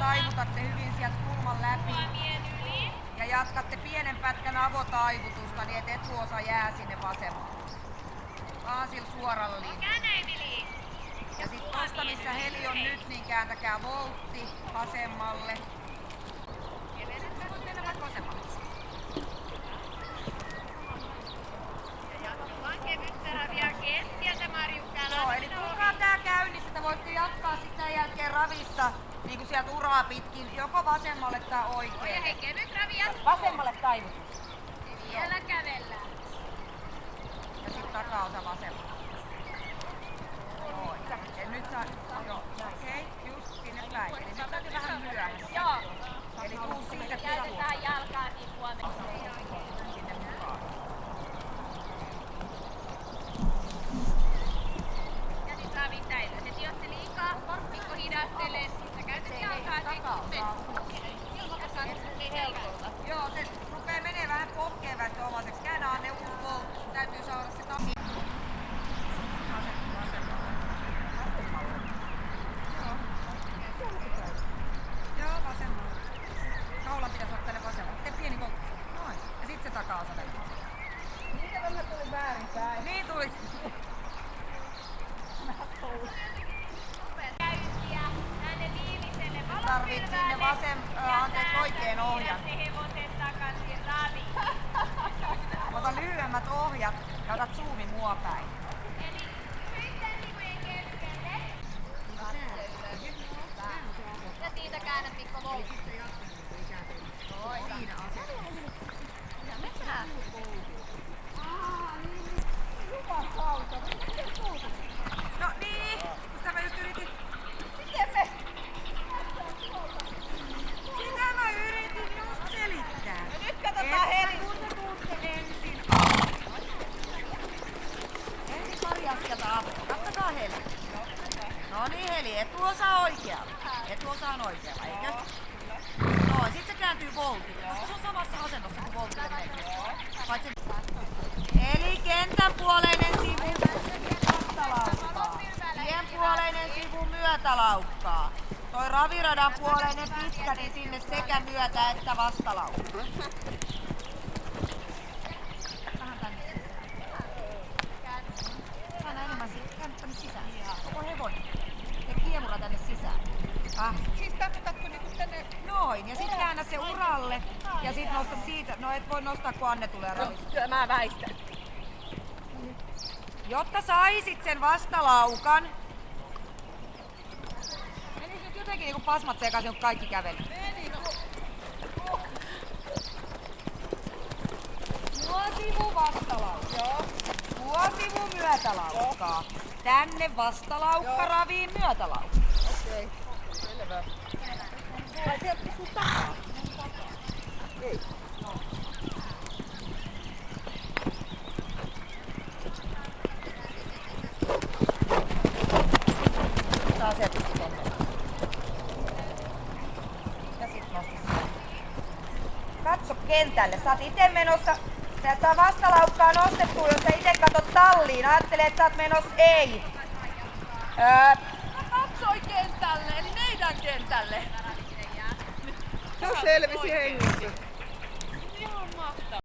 taivutatte hyvin sieltä kulman läpi. Ja jatkatte pienen pätkän avotaivutusta niin, että etuosa jää sinne vasemmalle. Vaan sillä suoralla linjalla. Ja sitten tosta missä heli on nyt, niin kääntäkää voltti vasemmalle. Voit mennä vaikka vasemmalle. Joo, eli tulkaa tää käynnissä, että voitte jatkaa sitten jälkeen ravissa niin kuin sieltä uraa pitkin, joko vasemmalle tai oikealle. Hei, kevyt ravi jatkuu. Vasemmalle taivutus. Vielä kävellään. Ja sitten takaosa vasemmalle. Joo, ja nyt saa, joo, okei, just sinne päin. Eli nyt saatiin vähän myöhässä. Joo. Eli tuu siitä Käytetään jalkaa niin huomenna. sinne mukaan. Ja sit ravi täynnä. Se jos se liikaa, pikku hidastelee. Sä käytät jalkaa niin Joo, se rupee menee vähän pohkeevästi omaseksi. Käännä Anne uusi voltti. Täytyy saada se tami. Joo, vasemmalle. Kaula pitäisi ottaa tänne vasemmalle. Tee pieni voltti. Noin. Ja sit se takaosa tänne. Niitä vähän tuli väärinpäin. Niin tuli. Tarvit sinne oikeen ohjan. Ota lyhyemmät ohjat ja otat zoomin mua päin. Ja siitä käännä pikku voltti. Siinä asennossa. Ja mennään. No niin, sitä mä just yritin. Sitä mä yritin just selittää. Ja nyt katsotaan heli. Kun te tuutte ensin ensin pari askelta avoin. Kattokaa heli. No niin heli, etuosa oikealla. Etuosa on oikealla, eikö? No, sit se kääntyy voltille, koska se on samassa asennossa kuin voltille menee. Eli kentän puoleinen sivu vastalaukkaa. Tien puoleinen sivu myötälaukkaa. Toi raviradan puoleinen pitkä, niin sinne sekä myötä että vastalaukkaa. Vähän tänne sisään. Vähän enemmän tänne sisään. Koko hevonen. Ja kiemura tänne sisään. Siis tarkoitatko niinku tänne? Noin, ja sit käännä se uralle ja sit nosta siitä. No et voi nostaa kun Anne tulee ravista. Kyllä mä väistän. Jotta saisit sen vastalaukan. Menis nyt jotenkin niinku pasmat sekaisin, kun kaikki kävelee. Tuo vastalaukka. Joo. Tuo sivu myötälaukkaa. Tänne vastalaukka, raviin myötälaukka. Okei. Selvä. Ai sieltä sun takaa. Ei. Tää sieltä tonne. Ja sit nosta sen. Katso kentälle. Sä oot ite menossa. Sä et saa vastalaukkaa nostettua, jos sä ite katot talliin. Ajattelee, että sä oot menossa ei. Katsoi kentälle, eli meidän kentälle. Se selvisi hengissä. Ihan mahtavaa.